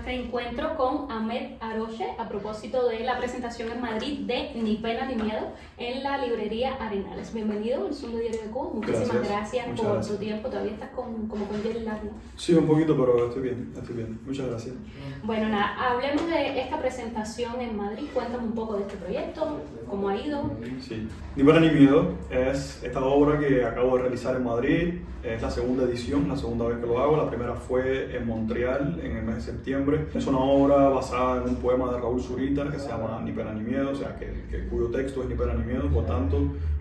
este encuentro con Ahmed Aroche a propósito de la presentación en Madrid de Ni Pena ni Miedo en la librería Arenales. Bienvenido al Zoom de Diario de Cuba. Muchísimas gracias por tu tiempo. Todavía estás como con jet lag, ¿no? Sí, un poquito, pero estoy bien. Muchas gracias. Bueno, nada, hablemos de esta presentación en Madrid. Cuéntame un poco de este proyecto, cómo ha ido. Sí, Ni Pena ni Miedo es esta obra que acabo de realizar en Madrid. Es la segunda edición, la segunda vez que lo hago. La primera fue en Montreal en el mes de septiembre. Es una obra basada en un poema de Raúl Zurita que se llama Ni Pena ni Miedo, o sea, cuyo texto es Ni Pena ni Miedo. Por tanto,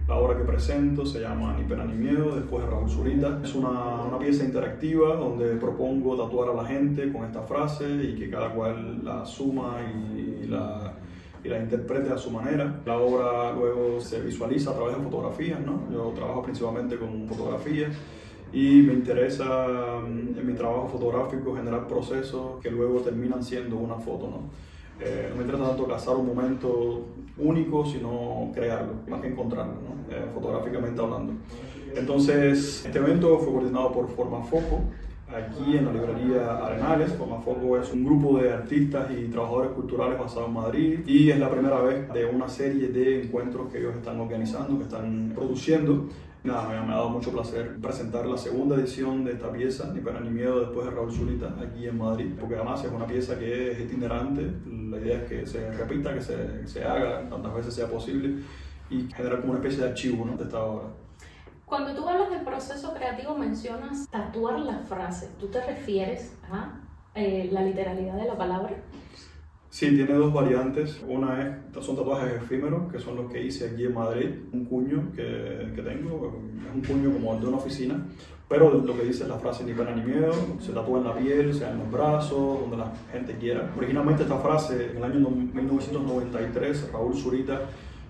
la obra que presento se llama Ni Pena ni Miedo, después de Raúl Zurita. Es una pieza interactiva donde propongo tatuar a la gente con esta frase y que cada cual la asuma y la interprete a su manera. La obra luego se visualiza a través de fotografías, ¿no? Yo trabajo principalmente con fotografías y me interesa en mi trabajo fotográfico generar procesos que luego terminan siendo una foto, ¿no? No me interesa tanto cazar un momento único, sino crearlo, más que encontrarlo, ¿no? Fotográficamente hablando. Entonces, este evento fue coordinado por Formafoco, aquí en la librería Arenales. Formafoco es un grupo de artistas y trabajadores culturales basado en Madrid y es la primera vez de una serie de encuentros que ellos están organizando, que están produciendo. Nada, me ha dado mucho placer presentar la segunda edición de esta pieza, Ni Pena ni Miedo, después de Raúl Zurita, aquí en Madrid, porque además es una pieza que es itinerante. La idea es que se repita, que se haga tantas veces sea posible y generar como una especie de archivo, ¿no?, de esta obra. Cuando tú hablas del proceso creativo mencionas tatuar la frase. ¿Tú te refieres a la literalidad de la palabra? Sí, tiene dos variantes. Una son tatuajes efímeros, que son los que hice aquí en Madrid. Un cuño que tengo, es un cuño como el de una oficina, pero lo que dice es la frase Ni Pena ni Miedo. Se tatúa en la piel, sea en los brazos, donde la gente quiera. Originalmente esta frase, en el año 1993, Raúl Zurita,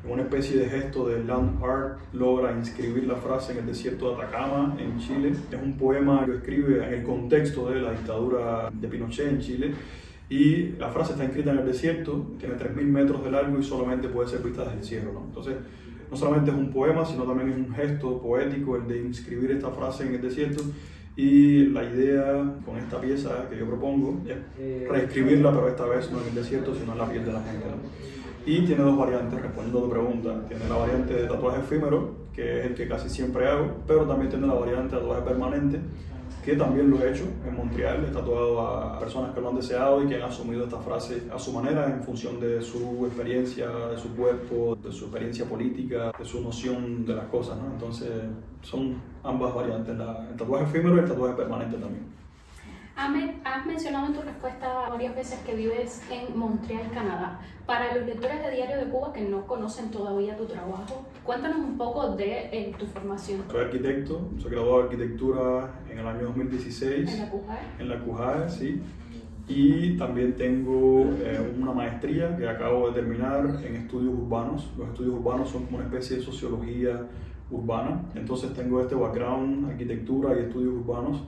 en una especie de gesto de land art, logra inscribir la frase en el desierto de Atacama, en Chile. Es un poema que escribe en el contexto de la dictadura de Pinochet en Chile. Y la frase está inscrita en el desierto, tiene 3.000 metros de largo y solamente puede ser vista desde el cielo, ¿no? Entonces, no solamente es un poema, sino también es un gesto poético el de inscribir esta frase en el desierto. Y la idea con esta pieza que yo propongo es reescribirla, pero esta vez no en el desierto, sino en la piel de la gente, ¿no? Y tiene dos variantes, respondiendo a tu pregunta. Tiene la variante de tatuaje efímero, que es el que casi siempre hago, pero también tiene la variante de tatuaje permanente, que también lo he hecho en Montreal. He tatuado a personas que lo han deseado y que han asumido esta frase a su manera en función de su experiencia, de su cuerpo, de su experiencia política, de su noción de las cosas, ¿no? Entonces son ambas variantes, el tatuaje efímero y el tatuaje permanente también. Ahmed, has mencionado en tu respuesta varias veces que vives en Montreal, Canadá. Para los lectores de Diario de Cuba que no conocen todavía tu trabajo, cuéntanos un poco de tu formación. Soy arquitecto, soy graduado de arquitectura en el año 2016. ¿En la CUJAE? En la CUJAE, sí. Y también tengo una maestría que acabo de terminar en estudios urbanos. Los estudios urbanos son como una especie de sociología urbana. Entonces tengo este background, arquitectura y estudios urbanos.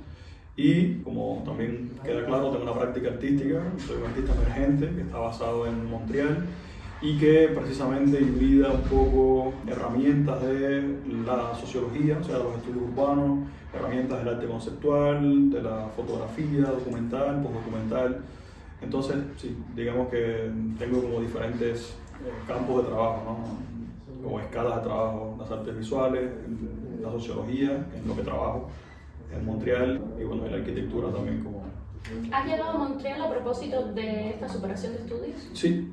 Y como también queda claro, tengo una práctica artística, soy un artista emergente que está basado en Montreal y que precisamente hibrida un poco herramientas de la sociología, o sea, de los estudios urbanos, herramientas del arte conceptual, de la fotografía, documental, postdocumental. Entonces, sí, digamos que tengo como diferentes campos de trabajo, ¿no?, o escalas de trabajo, las artes visuales, la sociología, que es lo que trabajo en Montreal, y bueno, en la arquitectura también como... ¿Has llegado a Montreal a propósito de esta superación de estudios? Sí,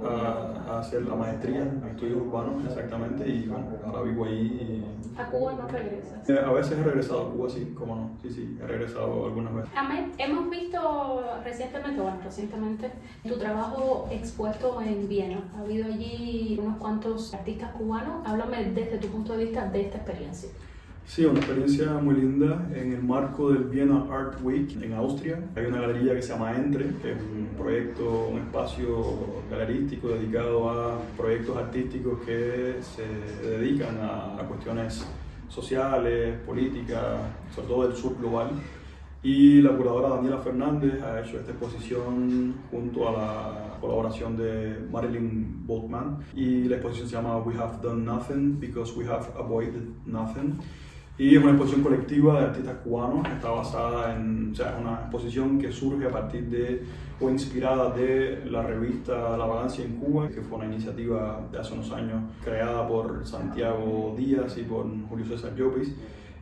a hacer la maestría en estudios urbanos, exactamente, y bueno, ahora vivo ahí. ¿A Cuba no regresas? A veces he regresado a Cuba, sí, cómo no, sí, he regresado algunas veces. Ahmed, hemos visto recientemente, tu trabajo expuesto en Viena. Ha habido allí unos cuantos artistas cubanos. Háblame desde tu punto de vista de esta experiencia. Sí, una experiencia muy linda en el marco del Vienna Art Week en Austria. Hay una galería que se llama Entre, que es un proyecto, un espacio galerístico dedicado a proyectos artísticos que se dedican a cuestiones sociales, políticas, sobre todo del sur global. Y la curadora Daniela Fernández ha hecho esta exposición junto a la colaboración de Marilyn Boltman. Y la exposición se llama We Have Done Nothing Because We Have Avoided Nothing. Y es una exposición colectiva de artistas cubanos, está basada en, o sea, una exposición que surge a partir de, o inspirada de la revista La Vagancia en Cuba, que fue una iniciativa de hace unos años creada por Santiago Díaz y por Julio César Llopis.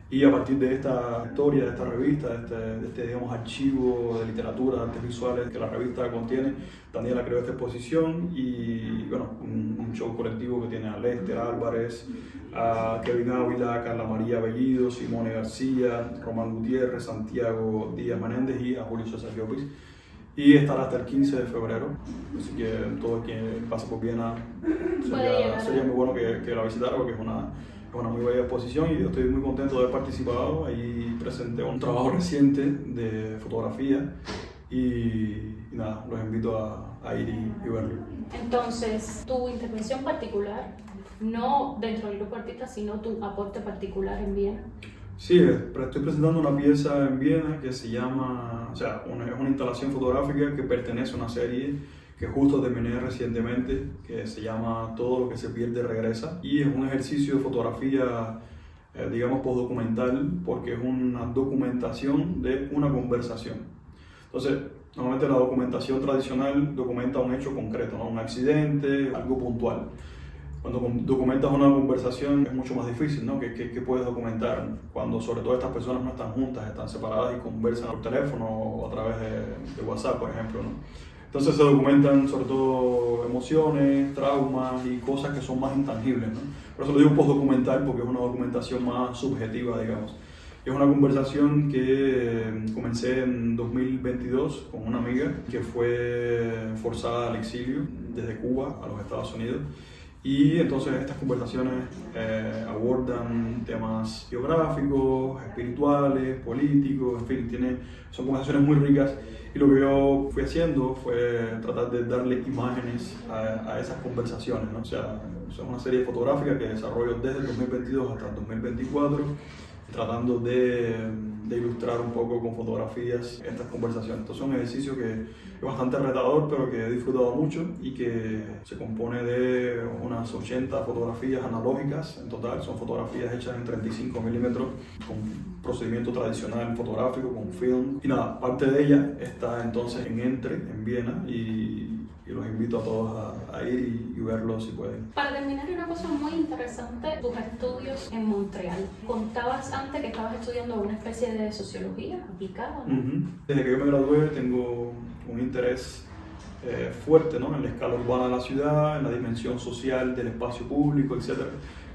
Y a partir de esta historia, de esta revista, de este digamos, archivo de literatura, de artes visuales que la revista contiene, Daniela creó esta exposición y bueno, un show colectivo que tiene a Lester Álvarez, a Kevin Ávila, Carla María Bellido, Simone García, Román Gutiérrez, Santiago Díaz Menéndez y a Julio César Llopis. Y estará hasta el 15 de febrero, así que todo quien pase por Viena sería muy bueno que la visitara porque es una muy bella exposición y yo estoy muy contento de haber participado. Ahí presenté un trabajo reciente de fotografía y nada, los invito a ir y verlo. Entonces, tu intervención particular, no dentro del grupo artista, sino tu aporte particular en Viena. Sí, estoy presentando una pieza en Viena que se llama, o sea, es una instalación fotográfica que pertenece a una serie que justo terminé recientemente, que se llama Todo lo que se pierde regresa, y es un ejercicio de fotografía, digamos, postdocumental, porque es una documentación de una conversación. Entonces, normalmente la documentación tradicional documenta un hecho concreto, ¿no? Un accidente, algo puntual. Cuando documentas una conversación es mucho más difícil, ¿no? ¿Qué puedes documentar cuando sobre todo estas personas no están juntas, están separadas y conversan por teléfono o a través de WhatsApp, por ejemplo, ¿no? Entonces se documentan sobre todo emociones, traumas y cosas que son más intangibles, ¿no? Por eso lo digo postdocumental porque es una documentación más subjetiva, digamos. Es una conversación que comencé en 2022 con una amiga que fue forzada al exilio desde Cuba a los Estados Unidos. Y entonces estas conversaciones abordan temas geográficos, espirituales, políticos, en fin, son conversaciones muy ricas. Y lo que yo fui haciendo fue tratar de darle imágenes a esas conversaciones, ¿no? O sea, es una serie fotográfica que desarrollo desde el 2022 hasta el 2024, tratando de ilustrar un poco con fotografías estas conversaciones. Entonces es un ejercicio que es bastante retador, pero que he disfrutado mucho y que se compone de unas 80 fotografías analógicas en total. Son fotografías hechas en 35 milímetros con procedimiento tradicional fotográfico, con film. Y nada, parte de ella está entonces en Entre, en Viena, y los invito a todos a ir y verlo si pueden. Para terminar, una cosa muy interesante, tus estudios en Montreal. Contabas antes que estabas estudiando una especie de sociología aplicada, ¿no? Desde que yo me gradué tengo un interés fuerte, ¿no? En la escala urbana de la ciudad, en la dimensión social del espacio público, etc.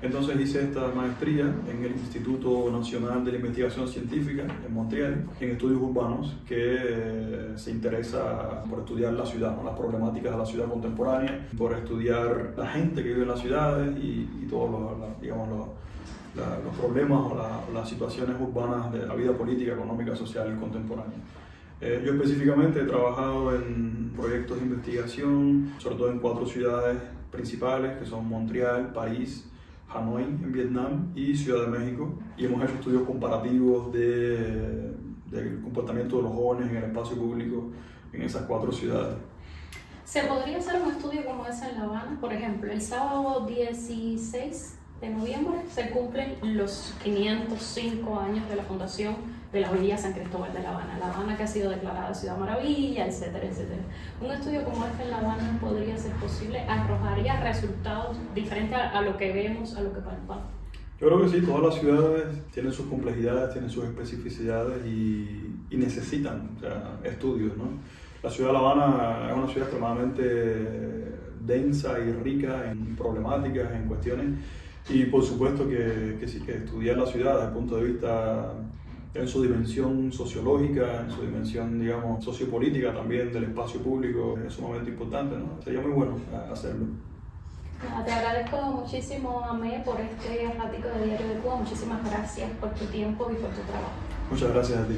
Entonces hice esta maestría en el Instituto Nacional de la Investigación Científica en Montreal, en estudios urbanos, que se interesa por estudiar la ciudad, ¿no? Las problemáticas de la ciudad contemporánea, por estudiar la gente que vive en las ciudades y todos los problemas o las situaciones urbanas de la vida política, económica, social y contemporánea. Yo específicamente he trabajado en proyectos de investigación, sobre todo en 4 ciudades principales, que son Montreal, París, Hanoi en Vietnam y Ciudad de México, y hemos hecho estudios comparativos del comportamiento de los jóvenes en el espacio público en esas 4 ciudades. ¿Se podría hacer un estudio como ese en La Habana? Por ejemplo, el sábado 16 de noviembre se cumplen los 505 años de la fundación de la Villa San Cristóbal de La Habana. La Habana que ha sido declarada Ciudad Maravilla, etcétera, etcétera. Un estudio como este en La Habana podría ser posible, arrojaría resultados diferentes a lo que vemos, a lo que palpamos. Yo creo que sí, todas las ciudades tienen sus complejidades, tienen sus especificidades y necesitan, o sea, estudios, ¿no? La ciudad de La Habana es una ciudad extremadamente densa y rica en problemáticas, en cuestiones, y por supuesto que sí, que estudiar la ciudad desde el punto de vista en su dimensión sociológica, en su dimensión, digamos, sociopolítica también del espacio público es sumamente importante, ¿no? Sería muy bueno hacerlo. Te agradezco muchísimo, Amé, por este ratico de Diario de Cuba. Muchísimas gracias por tu tiempo y por tu trabajo. Muchas gracias a ti.